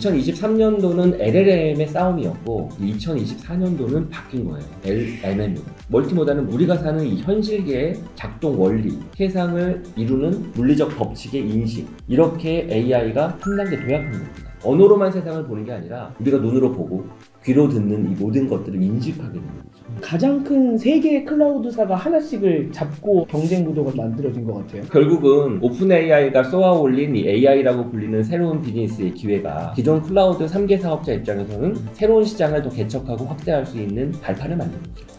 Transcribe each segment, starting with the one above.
2023년도는 LLM의 싸움이었고 2024년도는 바뀐 거예요. LMM으로. 멀티모달은 우리가 사는 이 현실계의 작동 원리, 세상을 이루는 물리적 법칙의 인식, 이렇게 AI가 한 단계 도약한 겁니다. 언어로만 세상을 보는 게 아니라 우리가 눈으로 보고 귀로 듣는 이 모든 것들을 인식하게 되는 거죠. 가장 큰 세 개의 클라우드사가 하나씩을 잡고 경쟁 구도가 만들어진 것 같아요. 결국은 오픈 AI가 쏘아 올린 이 AI라고 불리는 새로운 비즈니스의 기회가 기존 클라우드 3개 사업자 입장에서는 새로운 시장을 더 개척하고 확대할 수 있는 발판을 만드는 거죠.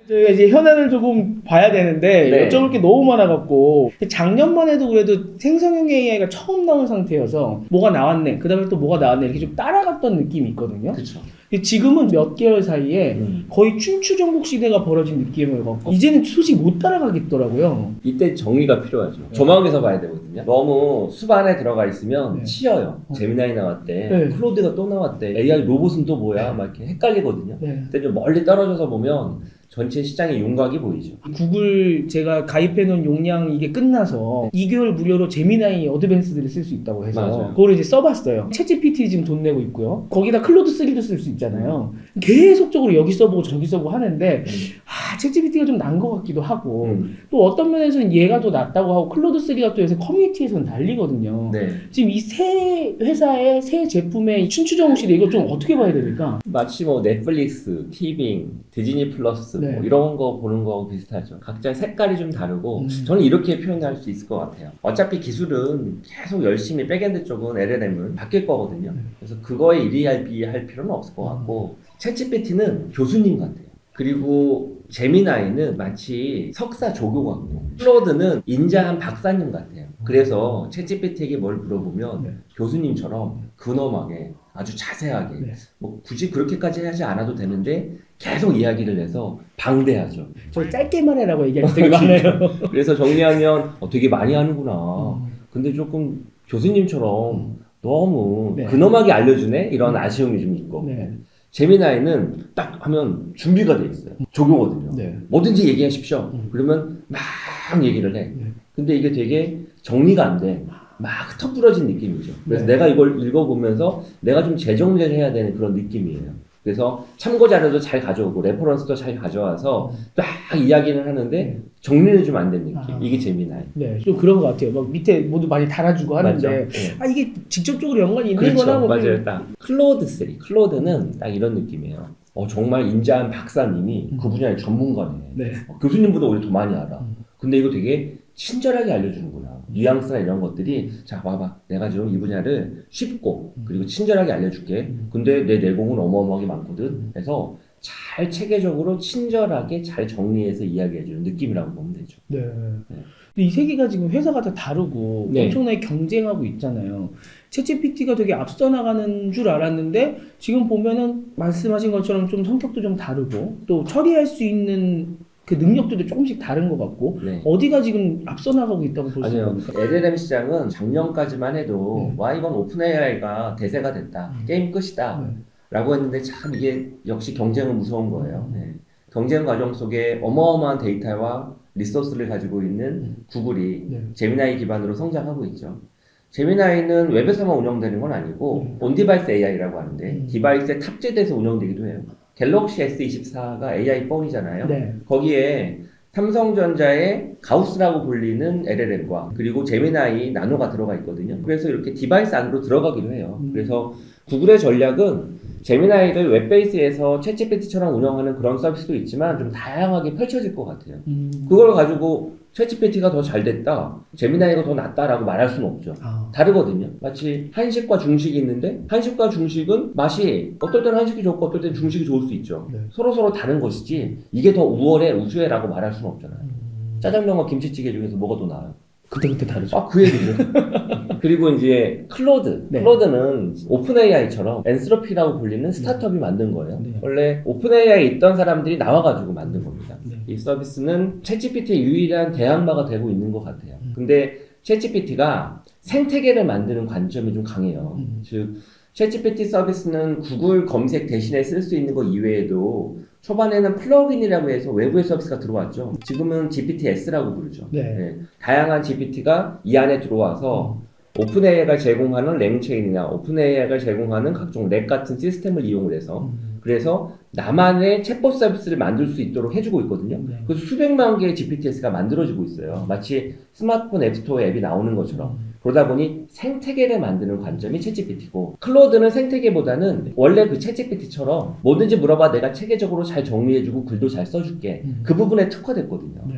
저희가 이제 현안을 조금 봐야 되는데 네. 여쭤볼 게 너무 많아갖고 작년만 해도 그래도 생성형 AI가 처음 나온 상태여서 뭐가 나왔네, 그 다음에 또 뭐가 나왔네 이렇게 좀 따라갔던 느낌이 있거든요. 그렇죠. 지금은 몇 개월 사이에 거의 춘추전국 시대가 벌어진 느낌을 갖고 이제는 솔직히 못 따라가겠더라고요. 이때 정리가 필요하죠. 조망에서 봐야 되거든요. 너무 숲 안에 들어가 있으면 네. 치여요. 제미나이 나왔대, 네. 클로드가 또 나왔대, AI 로봇은 또 뭐야? 막 이렇게 헷갈리거든요. 네. 근데 좀 멀리 떨어져서 보면 전체 시장의 윤곽이 보이죠. 구글 제가 가입해놓은 용량 이게 끝나서 2개월 무료로 제미나이 어드밴스드를 쓸 수 있다고 해서 맞아요. 그거를 이제 써봤어요. 챗GPT 지금 돈 내고 있고요. 거기다 클로드 3도 쓸 수 있잖아요. 계속적으로 여기 써보고 저기 써보고 하는데 챗GPT가 좀 난 것 같기도 하고 또 어떤 면에서는 얘가 더 낫다고 하고 클로드 3가 또 요새 커뮤니티에서는 난리거든요. 네. 지금 이 새 회사의 새 제품의 춘추전국 시대 이거 좀 어떻게 봐야 됩니까? 마치 뭐 넷플릭스, 티빙, 디즈니 플러스 네. 뭐 이런 거 보는 거하고 비슷하죠. 각자 색깔이 좀 다르고 저는 이렇게 표현할 수 있을 것 같아요. 어차피 기술은 계속 열심히 백엔드 쪽은 LLM은 바뀔 거거든요. 그래서 그거에 일희일비할 필요는 없을 것 같고 챗GPT는 교수님 같아요. 그리고 제미나이는 마치 석사 조교 같고 클로드는 인자한 박사님 같아요. 그래서 챗GPT에게 뭘 물어보면 네. 교수님처럼 근엄하게 아주 자세하게 네. 뭐 굳이 그렇게까지 하지 않아도 되는데 계속 이야기를 해서 방대하죠. 저 짧게만 해라고 얘기할 때 되게 많아요. 그래서 정리하면 되게 많이 하는구나. 근데 조금 교수님처럼 너무 네. 근엄하게 알려주네? 이런 아쉬움이 좀 있고. 네. 제미나이는 딱 하면 준비가 돼 있어요. 조교거든요. 네. 뭐든지 얘기하십시오. 그러면 막 얘기를 해. 네. 근데 이게 되게 정리가 안 돼. 막 흩어부러진 느낌이죠. 그래서 네. 내가 이걸 읽어보면서 내가 좀 재정리를 해야 되는 그런 느낌이에요. 그래서 참고 자료도 잘 가져오고 레퍼런스도 잘 가져와서 딱 이야기를 하는데 정리는 좀 안 된 느낌. 이게 재미나요. 네, 좀 그런 것 같아요. 막 밑에 모두 많이 달아주고 하는데, 네. 이게 직접적으로 연관이 있는 그렇죠. 거나 뭐. 맞아요. 딱 클로드 3. 클로드는 딱 이런 느낌이에요. 정말 인자한 박사님이 그 분야의 전문가네. 네. 교수님보다 오히려 더 많이 알아. 근데 이거 되게 친절하게 알려주는구나. 뉘앙스나 이런 것들이 자 봐봐. 내가 지금 이 분야를 쉽고 그리고 친절하게 알려줄게. 근데 내 내공은 어마어마하게 많거든. 그래서 잘 체계적으로 친절하게 잘 정리해서 이야기해주는 느낌이라고 보면 되죠. 네. 네. 근데 이 세 개가 지금 회사가 다 다르고 네. 엄청나게 경쟁하고 있잖아요. 챗GPT가 되게 앞서 나가는 줄 알았는데 지금 보면은 말씀하신 것처럼 좀 성격도 좀 다르고 또 처리할 수 있는 그 능력들도 조금씩 다른 것 같고 네. 어디가 지금 앞서 나가고 있다고 볼 수 아니요. 있습니까? LLM 시장은 작년까지만 해도 와 이건 오픈 AI가 대세가 됐다. 게임 끝이다. 네. 라고 했는데 참 이게 역시 경쟁은 무서운 거예요. 네. 경쟁 과정 속에 어마어마한 데이터와 리소스를 가지고 있는 구글이 네. 제미나이 기반으로 성장하고 있죠. 제미나이는 웹에서만 운영되는 건 아니고 온디바이스 AI라고 하는데 디바이스에 탑재돼서 운영되기도 해요. 갤럭시 S24가 AI 폰이잖아요. 네. 거기에 삼성전자의 가우스라고 불리는 LLM과 그리고 제미나이 나노가 들어가 있거든요. 그래서 이렇게 디바이스 안으로 들어가기도 해요. 그래서 구글의 전략은 제미나이를 웹베이스에서 챗GPT처럼 운영하는 그런 서비스도 있지만 좀 다양하게 펼쳐질 것 같아요. 그걸 가지고 챗GPT가 더 잘 됐다, 제미나이가 더 낫다라고 말할 수는 없죠. 다르거든요. 마치 한식과 중식이 있는데 한식과 중식은 맛이 어떨 때는 한식이 좋고 어떨 때는 중식이 좋을 수 있죠. 네. 서로 다른 것이지 이게 더 우월해 우수해라고 말할 수는 없잖아요. 짜장면과 김치찌개 중에서 뭐가 더 나아요? 그때 다르죠. 그 얘기죠. 그리고 이제 클로드. 네. 클로드는 오픈 AI처럼 엔스로피라고 불리는 스타트업이 만든 거예요. 네. 원래 오픈 AI에 있던 사람들이 나와가지고 만든 겁니다. 네. 이 서비스는 챗GPT의 유일한 대항마가 되고 있는 것 같아요. 근데 챗GPT가 생태계를 만드는 관점이 좀 강해요. 즉 챗GPT 서비스는 구글 검색 대신에 쓸 수 있는 것 이외에도 초반에는 플러그인이라고 해서 외부의 서비스가 들어왔죠. 지금은 GPT-S라고 부르죠. 네. 예, 다양한 GPT가 이 안에 들어와서 오픈AI가 제공하는 랭체인이나 오픈AI가 제공하는 각종 렉 같은 시스템을 이용을 해서 그래서 나만의 챗봇 서비스를 만들 수 있도록 해주고 있거든요. 네. 그래서 수백만 개의 GPT-S가 만들어지고 있어요. 마치 스마트폰 앱스토어 앱이 나오는 것처럼. 그러다 보니 생태계를 만드는 관점이 챗GPT고 클로드는 생태계보다는 원래 그 챗GPT처럼 뭐든지 물어봐 내가 체계적으로 잘 정리해주고 글도 잘 써줄게. 그 부분에 특화됐거든요. 네.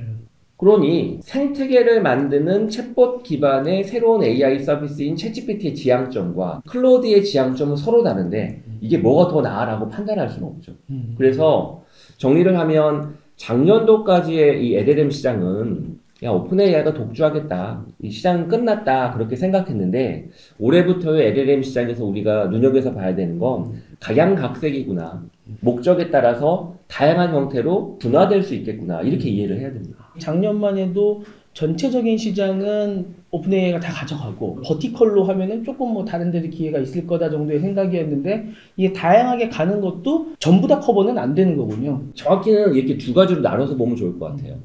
그러니 생태계를 만드는 챗봇 기반의 새로운 AI 서비스인 챗GPT의 지향점과 클로드의 지향점은 서로 다른데 이게 뭐가 더 나아라고 판단할 수는 없죠. 그래서 정리를 하면 작년도까지의 이 LLM 시장은 야 오픈AI가 독주하겠다. 이 시장은 끝났다. 그렇게 생각했는데 올해부터의 LLM 시장에서 우리가 눈여겨서 봐야 되는 건 각양각색이구나. 목적에 따라서 다양한 형태로 분화될 수 있겠구나. 이렇게 이해를 해야 됩니다. 작년만 해도 전체적인 시장은 오픈AI가 다 가져가고 버티컬로 하면은 조금 뭐 다른 데도 기회가 있을 거다 정도의 생각이었는데 이게 다양하게 가는 것도 전부 다 커버는 안 되는 거군요. 정확히는 이렇게 두 가지로 나눠서 보면 좋을 것 같아요.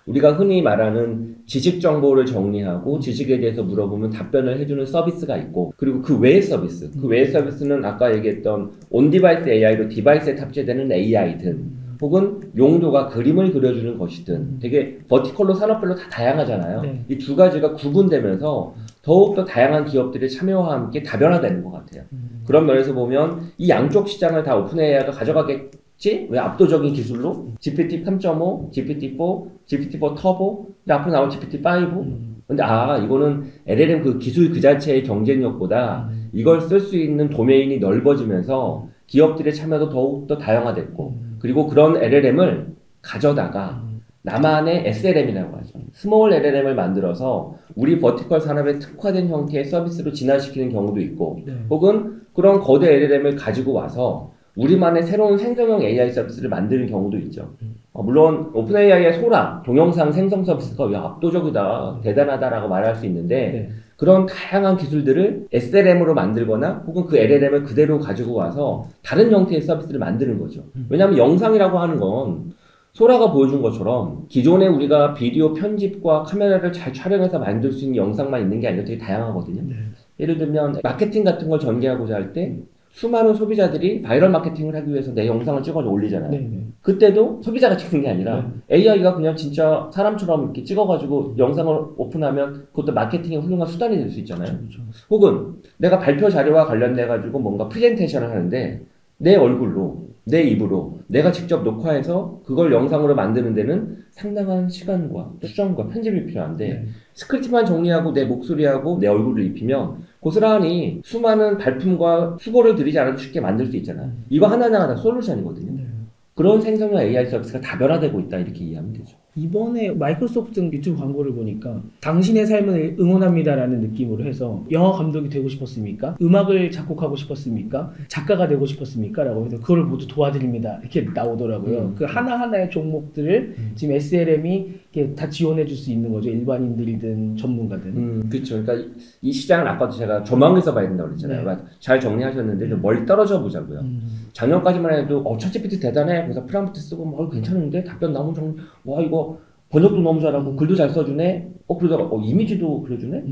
우리가 흔히 말하는 지식 정보를 정리하고 지식에 대해서 물어보면 답변을 해주는 서비스가 있고 그리고 그 외의 서비스, 그 외의 서비스는 아까 얘기했던 온디바이스 AI로 디바이스에 탑재되는 AI든 혹은 용도가 그림을 그려주는 것이든 되게 버티컬로 산업별로 다 다양하잖아요. 네. 이 두 가지가 구분되면서 더욱더 다양한 기업들의 참여와 함께 다변화되는 것 같아요. 그런 면에서 보면 이 양쪽 시장을 다 오픈 AI가 가져가겠지? 왜 압도적인 기술로? GPT 3.5, GPT-4, GPT-4 터보, 앞으로 나온 GPT-5. 근데 이거는 LLM 그 기술 그 자체의 경쟁력보다 이걸 쓸 수 있는 도메인이 넓어지면서 기업들의 참여도 더욱더 다양화됐고 그리고 그런 LLM을 가져다가 나만의 SLM이라고 하죠. 스몰 LLM을 만들어서 우리 버티컬 산업에 특화된 형태의 서비스로 진화시키는 경우도 있고 네. 혹은 그런 거대 LLM을 가지고 와서 우리만의 새로운 생성형 AI 서비스를 만드는 경우도 있죠. 물론 오픈AI의 소라, 동영상 생성 서비스가 압도적이다, 대단하다라고 말할 수 있는데 네. 그런 다양한 기술들을 SLM으로 만들거나 혹은 그 LLM을 그대로 가지고 와서 다른 형태의 서비스를 만드는 거죠. 왜냐하면 영상이라고 하는 건 소라가 보여준 것처럼 기존에 우리가 비디오 편집과 카메라를 잘 촬영해서 만들 수 있는 영상만 있는 게 아니라 되게 다양하거든요. 네. 예를 들면 마케팅 같은 걸 전개하고자 할 때 수많은 소비자들이 바이럴 마케팅을 하기 위해서 내 영상을 찍어서 올리잖아요. 네. 네. 그때도 소비자가 찍는 게 아니라 AI가 그냥 진짜 사람처럼 이렇게 찍어가지고 영상을 오픈하면 그것도 마케팅의 훌륭한 수단이 될 수 있잖아요. 그렇죠. 혹은 내가 발표 자료와 관련돼가지고 뭔가 프레젠테이션을 하는데 내 얼굴로 내 입으로 내가 직접 녹화해서 그걸 영상으로 만드는 데는 상당한 시간과 수정과 편집이 필요한데 네. 스크립트만 정리하고 내 목소리하고 내 얼굴을 입히면 고스란히 수많은 발품과 수고를 들이지 않아도 쉽게 만들 수 있잖아요. 이거 하나하나가 다 솔루션이거든요. 네. 그런 생성형 AI 서비스가 다변화되고 있다 이렇게 이해하면 되죠. 이번에 마이크로소프트 유튜브 광고를 보니까 당신의 삶을 응원합니다라는 느낌으로 해서 영화 감독이 되고 싶었습니까? 음악을 작곡하고 싶었습니까? 작가가 되고 싶었습니까? 라고 해서 그걸 모두 도와드립니다. 이렇게 나오더라고요. 그 하나하나의 종목들을 지금 SLM이 이렇게 다 지원해 줄 수 있는 거죠. 일반인들이든 전문가든. 그렇죠. 그러니까 이 시장은 아까도 제가 조망해서 봐야 된다고 그랬잖아요. 네. 잘 정리하셨는데 좀 멀리 떨어져 보자고요. 작년까지만 해도 챗GPT 대단해. 그래서 프롬프트 쓰고 괜찮은데 답변 나오면 좀 와 이거 번역도 너무 잘하고 글도 잘 써주네. 그러다가 이미지도 그려주네.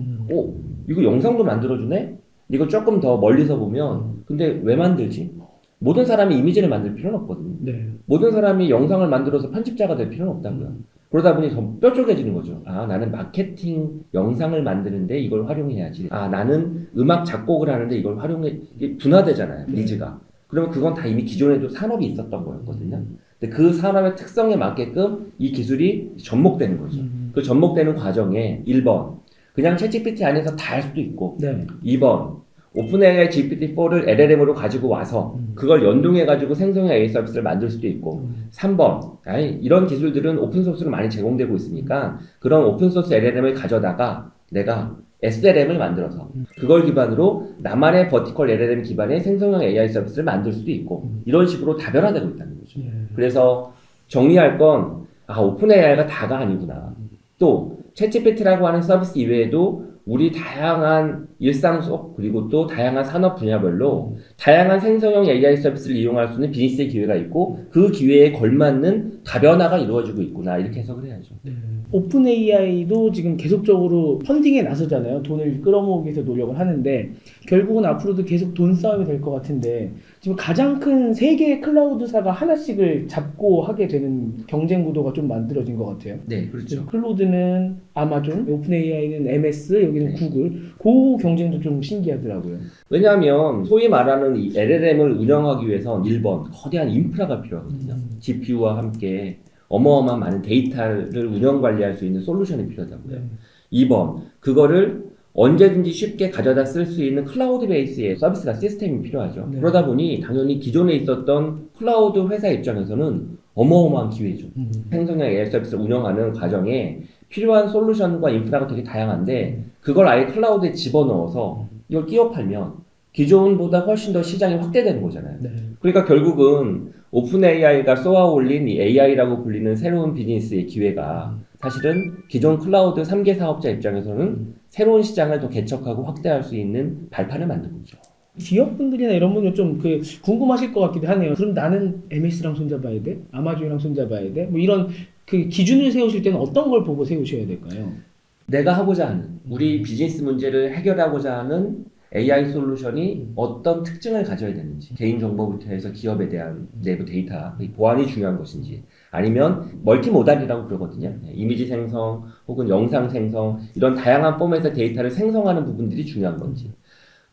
이거 영상도 만들어주네. 이거 조금 더 멀리서 보면 근데 왜 만들지? 모든 사람이 이미지를 만들 필요는 없거든요. 네. 모든 사람이 영상을 만들어서 편집자가 될 필요는 없다고요. 그러다 보니 더 뾰족해지는 거죠. 나는 마케팅 영상을 만드는데 이걸 활용해야지. 나는 음악 작곡을 하는데 이걸 활용해. 이게 분화되잖아요. 니즈가. 그러면 그건 다 이미 기존에도 산업이 있었던 거였거든요. 근데 그 산업의 특성에 맞게끔 이 기술이 접목되는 거죠. 그 접목되는 과정에 1번 그냥 챗GPT 안에서 다 할 수도 있고 네. 2번 오픈AI GPT-4를 LLM으로 가지고 와서 그걸 연동해가지고 생성형 AI 서비스를 만들 수도 있고 3번 이런 기술들은 오픈소스로 많이 제공되고 있으니까 그런 오픈소스 LLM을 가져다가 내가 SLM을 만들어서 그걸 기반으로 나만의 버티컬 LLM 기반의 생성형 AI 서비스를 만들 수도 있고 이런 식으로 다변화되고 있다는 거죠. 그래서 정리할 건 오픈AI가 다가 아니구나. 또 챗GPT라고 하는 서비스 이외에도 우리 다양한 일상 속 그리고 또 다양한 산업 분야별로 다양한 생성형 AI 서비스를 이용할 수 있는 비즈니스의 기회가 있고 그 기회에 걸맞는 다변화가 이루어지고 있구나 이렇게 해석을 해야죠. 오픈 AI도 지금 계속적으로 펀딩에 나서잖아요. 돈을 끌어모으기 위해서 노력을 하는데 결국은 앞으로도 계속 돈 싸움이 될 것 같은데 지금 가장 큰 세 개의 클라우드사가 하나씩을 잡고 하게 되는 경쟁 구도가 좀 만들어진 것 같아요. 네, 그렇죠. 클로드는 아마존, 오픈 AI는 MS, 여기는 네. 구글. 그 경쟁도 좀 신기하더라고요. 왜냐하면 소위 말하는 이 LLM을 운영하기 위해선 1번 거대한 인프라가 필요하거든요. GPU와 함께 어마어마한 많은 데이터를 운영 관리할 수 있는 솔루션이 필요하다고요. 2번 그거를 언제든지 쉽게 가져다 쓸 수 있는 클라우드 베이스의 서비스가 시스템이 필요하죠. 네. 그러다 보니 당연히 기존에 있었던 클라우드 회사 입장에서는 어마어마한 기회죠. 생성형 AI 서비스를 운영하는 과정에 필요한 솔루션과 인프라가 되게 다양한데 그걸 아예 클라우드에 집어넣어서 이걸 끼워 팔면 기존보다 훨씬 더 시장이 확대되는 거잖아요. 네. 그러니까 결국은 오픈 AI가 쏘아 올린 이 AI라고 불리는 새로운 비즈니스의 기회가 사실은 기존 클라우드 3개 사업자 입장에서는 새로운 시장을 더 개척하고 확대할 수 있는 발판을 만든 거죠. 기업분들이나 이런 분들 좀 궁금하실 것 같기도 하네요. 그럼 나는 MS랑 손잡아야 돼? 아마존이랑 손잡아야 돼? 뭐 이런 그 기준을 세우실 때는 어떤 걸 보고 세우셔야 될까요? 내가 하고자 하는 우리 비즈니스 문제를 해결하고자 하는 AI 솔루션이 어떤 특징을 가져야 되는지 개인정보부터 해서 기업에 대한 내부 데이터 보안이 중요한 것인지 아니면 멀티모달이라고 그러거든요. 이미지 생성 혹은 영상 생성 이런 다양한 폼에서 데이터를 생성하는 부분들이 중요한 건지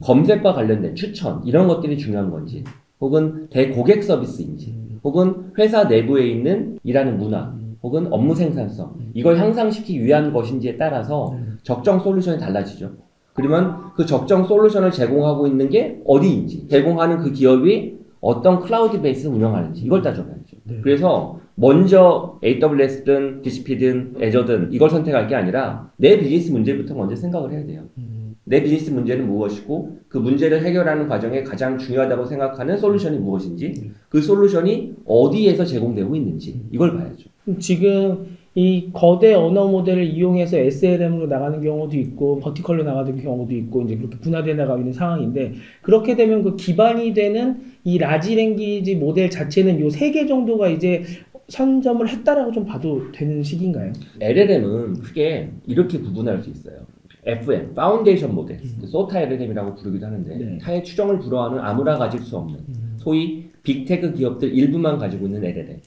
검색과 관련된 추천 이런 것들이 중요한 건지 혹은 대고객 서비스인지 혹은 회사 내부에 있는 일하는 문화 혹은 업무 생산성 이걸 향상시키기 위한 것인지에 따라서 적정 솔루션이 달라지죠. 그러면 그 적정 솔루션을 제공하고 있는 게 어디인지 제공하는 그 기업이 어떤 클라우드 베이스를 운영하는지 이걸 따져봐야죠. 그래서 먼저 AWS든 GCP든 애저든 이걸 선택할 게 아니라 내 비즈니스 문제부터 먼저 생각을 해야 돼요. 내 비즈니스 문제는 무엇이고 그 문제를 해결하는 과정에 가장 중요하다고 생각하는 솔루션이 무엇인지 그 솔루션이 어디에서 제공되고 있는지 이걸 봐야죠. 지금 이 거대 언어 모델을 이용해서 SLM으로 나가는 경우도 있고 버티컬로 나가는 경우도 있고 이제 그렇게 분화되어 나가고 있는 상황인데 그렇게 되면 그 기반이 되는 이 라지 랭귀지 모델 자체는 요 3개 정도가 이제 선점을 했다라고 좀 봐도 되는 시기인가요? LLM은 크게 이렇게 구분할 수 있어요. FM, 파운데이션 모델, 소타 LLM이라고 부르기도 하는데 네. 타의 추정을 불허하는 아무나 가질 수 없는 소위 빅테크 기업들 일부만 가지고 있는 LLM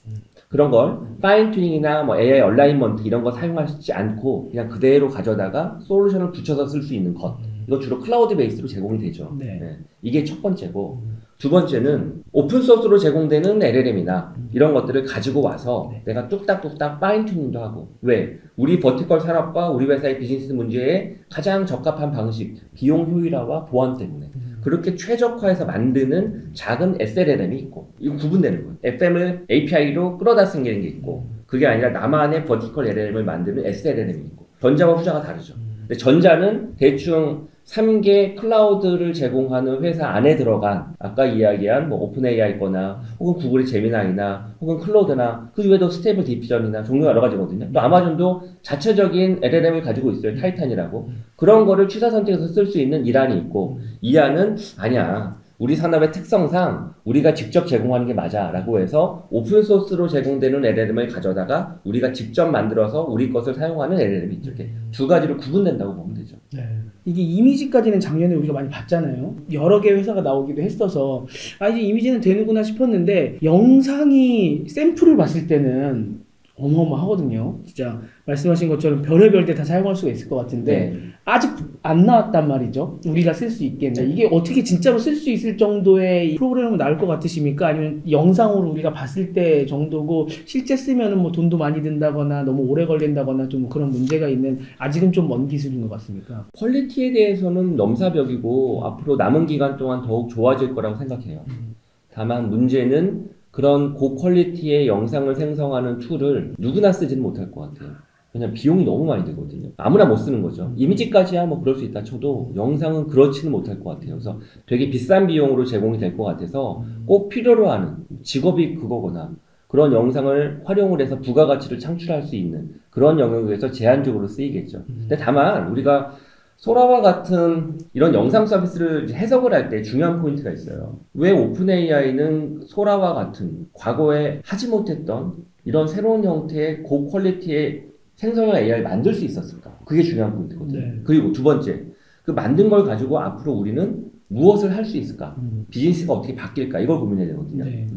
그런 걸 파인 튜닝이나 뭐 AI 얼라인먼트 이런 거 사용하지 않고 그냥 그대로 가져다가 솔루션을 붙여서 쓸 수 있는 것 이거 주로 클라우드 베이스로 제공이 되죠. 네. 네. 이게 첫 번째고 두 번째는 오픈 소스로 제공되는 LLM이나 이런 것들을 가지고 와서 내가 뚝딱뚝딱 파인 튜닝도 하고 왜? 우리 버티컬 산업과 우리 회사의 비즈니스 문제에 가장 적합한 방식 비용 효율화와 보안 때문에 그렇게 최적화해서 만드는 작은 SLLM이 있고 이거 구분되는 거예요. FM을 API로 끌어다 쓰는 게 있고 그게 아니라 나만의 버티컬 LLM을 만드는 SLLM이 있고 전자와 후자가 다르죠. 근데 전자는 대충 3개 클라우드를 제공하는 회사 안에 들어간 아까 이야기한 뭐 오픈 AI 거나 혹은 구글의 제미나이나 혹은 클로드나 그 외에도 스테이블 디퓨전이나 종류가 여러 가지거든요. 또 아마존도 자체적인 LLM을 가지고 있어요. 타이탄이라고. 그런 거를 취사 선택해서 쓸 수 있는 이란이 있고 이 안은 아니야. 우리 산업의 특성상 우리가 직접 제공하는 게 맞아 라고 해서 오픈소스로 제공되는 LLM을 가져다가 우리가 직접 만들어서 우리 것을 사용하는 LLM이 있죠. 이렇게 두 가지로 구분된다고 보면 되죠. 네. 이게 이미지까지는 작년에 우리가 많이 봤잖아요. 여러 개 회사가 나오기도 했어서 이제 이미지는 되는구나 싶었는데 영상이 샘플을 봤을 때는 어마어마하거든요. 진짜 말씀하신 것처럼 별의별 데 다 사용할 수가 있을 것 같은데 아직 안 나왔단 말이죠. 우리가 쓸 수 있겠네. 이게 어떻게 진짜로 쓸 수 있을 정도의 프로그램은 나올 것 같으십니까? 아니면 영상으로 우리가 봤을 때 정도고 실제 쓰면은 뭐 돈도 많이 든다거나 너무 오래 걸린다거나 좀 그런 문제가 있는 아직은 좀 먼 기술인 것 같습니까? 퀄리티에 대해서는 넘사벽이고 앞으로 남은 기간 동안 더욱 좋아질 거라고 생각해요. 다만 문제는 그런 고퀄리티의 영상을 생성하는 툴을 누구나 쓰지는 못할 것 같아요. 왜냐면 비용이 너무 많이 들거든요. 아무나 못 쓰는 거죠. 이미지까지야 뭐 그럴 수 있다 쳐도 영상은 그렇지는 못할 것 같아요. 그래서 되게 비싼 비용으로 제공이 될 것 같아서 꼭 필요로 하는 직업이 그거거나 그런 영상을 활용을 해서 부가가치를 창출할 수 있는 그런 영역에서 제한적으로 쓰이겠죠. 근데 다만 우리가 소라와 같은 이런 영상 서비스를 이제 해석을 할 때 중요한 포인트가 있어요. 왜 오픈 AI는 소라와 같은 과거에 하지 못했던 이런 새로운 형태의 고퀄리티의 생성형 AI를 만들 수 있었을까? 그게 중요한 포인트거든요. 네. 그리고 두 번째, 그 만든 걸 가지고 앞으로 우리는 무엇을 할 수 있을까? 비즈니스가 어떻게 바뀔까? 이걸 고민해야 되거든요. 네.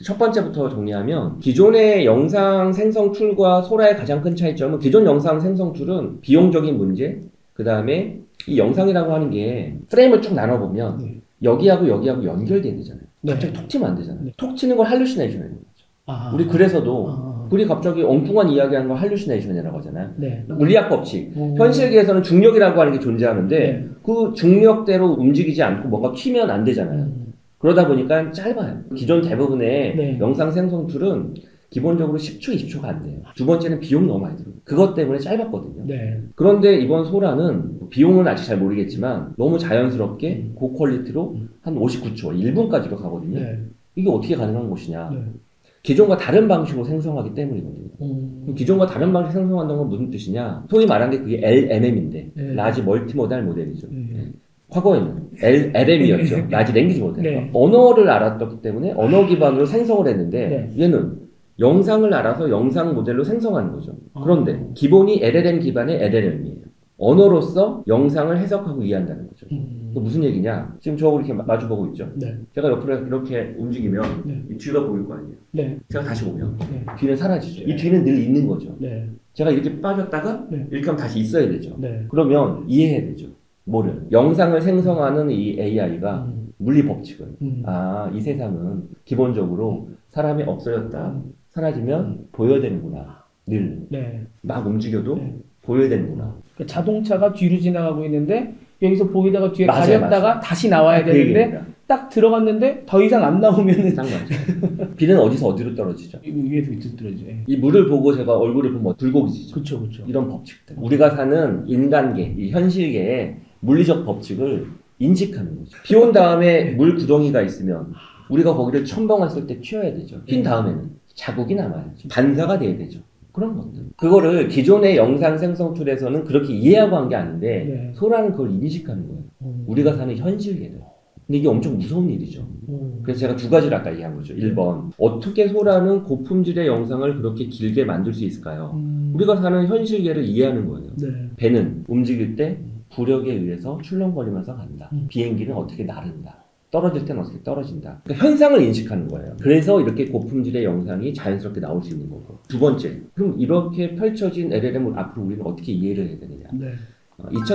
첫 번째부터 정리하면 기존의 영상 생성 툴과 소라의 가장 큰 차이점은 기존 영상 생성 툴은 비용적인 문제, 그 다음에 이 영상이라고 하는 게 프레임을 쭉 나눠보면 네. 여기하고 여기하고 연결돼야 되잖아요. 네. 갑자기 톡 튀면 안 되잖아요. 네. 톡 튀는 걸 할루시네이션이라는 거죠. 아. 우리 그래서도 아. 우리 갑자기 엉뚱한 이야기하는 걸 할루시네이션이라고 하잖아요. 네. 물리학 법칙. 오. 현실계에서는 중력이라고 하는 게 존재하는데 네. 그 중력대로 움직이지 않고 뭔가 튀면 안 되잖아요. 그러다 보니까 짧아요. 기존 대부분의 네. 영상 생성 툴은 기본적으로 10초, 20초가 안 돼요. 두 번째는 비용이 너무 많이 들어요. 그것 때문에 짧았거든요. 네. 그런데 이번 소라는 비용은 아직 잘 모르겠지만 너무 자연스럽게 고퀄리티로 한 59초, 1분까지도 가거든요. 네. 이게 어떻게 가능한 것이냐. 네. 기존과 다른 방식으로 생성하기 때문이거든요. 그럼 기존과 다른 방식 생성한다는 건 무슨 뜻이냐? 소위 말하는 게 그게 LMM인데 네. 라지 멀티모달 모델이죠. 네. 네. 과거에는 LM이었죠. 라지 랭귀지 모델. 네. 언어를 알았기 때문에 언어 기반으로 생성을 했는데 네. 얘는 영상을 알아서 영상 모델로 생성하는 거죠. 그런데 기본이 LLM 기반의 LLM이에요. 언어로서 영상을 해석하고 이해한다는 거죠. 그 무슨 얘기냐? 지금 저하고 이렇게 마주보고 있죠. 네. 제가 옆으로 이렇게 움직이면 네. 이 뒤가 보일 거 아니에요. 네. 제가 다시 보면 네. 뒤는 사라지죠. 네. 이 뒤는 늘 있는 거죠. 네. 제가 이렇게 빠졌다가 네. 이렇게 하면 다시 있어야 되죠. 네. 그러면 이해해야 되죠. 뭐를? 영상을 생성하는 이 AI가 물리 법칙을 아, 이 세상은 기본적으로 사람이 없어졌다 사라지면 보여야 되는구나. 늘 네. 막 움직여도 네. 보여야 되는구나. 그 자동차가 뒤로 지나가고 있는데 여기서 보이다가 뒤에 맞아요, 가렸다가 맞아요. 다시 나와야 그 되는데 얘기입니다. 딱 들어갔는데 더 이상 안 나오면은 상관없죠. 비는 어디서 어디로 떨어지죠. 위에도 떨어지죠. 이 물을 보고 제가 얼굴을 보면 불고기지죠. 그렇죠, 그렇죠. 이런 법칙들. 우리가 사는 인간계, 이 현실계의 물리적 법칙을 인식하는 거죠. 비 온 다음에 물 구덩이가 있으면 우리가 거기를 첨벙했을 때 튀어야 되죠. 튄 다음에는 자국이 남아야죠. 반사가 돼야 되죠. 그런 것들. 그거를 기존의 영상 생성 툴에서는 그렇게 이해하고 한 게 아닌데 네. 소라는 그걸 인식하는 거예요. 우리가 사는 현실계를. 근데 이게 엄청 무서운 일이죠. 그래서 제가 두 가지를 아까 얘기한 거죠. 1번, 어떻게 소라는 고품질의 영상을 그렇게 길게 만들 수 있을까요? 우리가 사는 현실계를 이해하는 거예요. 네. 배는 움직일 때 부력에 의해서 출렁거리면서 간다. 비행기는 어떻게 나른다. 떨어질 때는 어떻게 떨어진다. 그러니까 현상을 인식하는 거예요. 그래서 이렇게 고품질의 영상이 자연스럽게 나올 수 있는 거고. 두 번째, 그럼 이렇게 펼쳐진 LLM을 앞으로 우리는 어떻게 이해를 해야 되느냐. 네.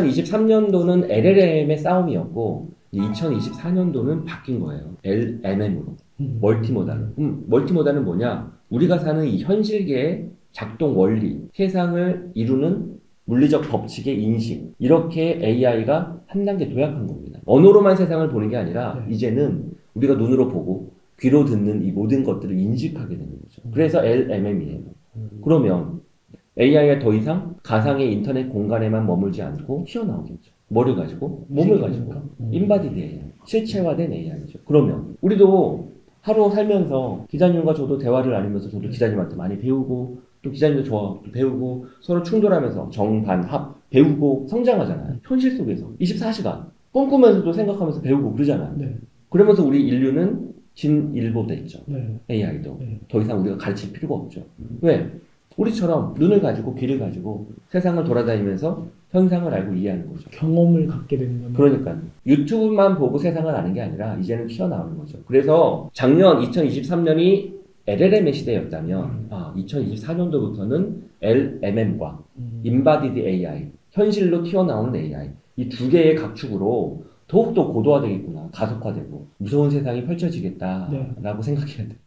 2023년도는 LLM의 싸움이었고 2024년도는 바뀐 거예요. LMM으로. 멀티모달로. 멀티모달은 뭐냐? 우리가 사는 이 현실계의 작동 원리, 세상을 이루는 물리적 법칙의 인식, 이렇게 AI가 한 단계 도약한 겁니다. 언어로만 세상을 보는 게 아니라 네. 이제는 우리가 눈으로 보고 귀로 듣는 이 모든 것들을 인식하게 되는 거죠. 그래서 LMM이에요. 그러면 AI가 더 이상 가상의 인터넷 공간에만 머물지 않고 튀어나오겠죠. 뭐를 가지고? 몸을 가지고. 인바디드 AI. 실체화된 AI죠. 그러면 우리도 하루 살면서 기자님과 저도 대화를 나누면서 저도 기자님한테 많이 배우고 또 기자님도 저 배우고 서로 충돌하면서 정반 합 배우고 성장하잖아요. 현실 속에서 24시간 꿈꾸면서도 생각하면서 배우고 그러잖아요. 네. 그러면서 우리 인류는 진일보됐죠. 네. AI도 네. 더 이상 우리가 가르칠 필요가 없죠. 왜? 우리처럼 눈을 가지고 귀를 가지고 세상을 돌아다니면서 현상을 알고 이해하는 거죠. 경험을 갖게 되는 겁니다. 그러니까 유튜브만 보고 세상을 아는 게 아니라 이제는 튀어나오는 거죠. 그래서 작년 2023년이 LLM의 시대였다면 2024년도부터는 LMM과 Embodied AI, 현실로 튀어나오는 AI 이 두 개의 각축으로 더욱더 고도화되겠구나, 가속화되고 무서운 세상이 펼쳐지겠다라고 생각해야 돼요.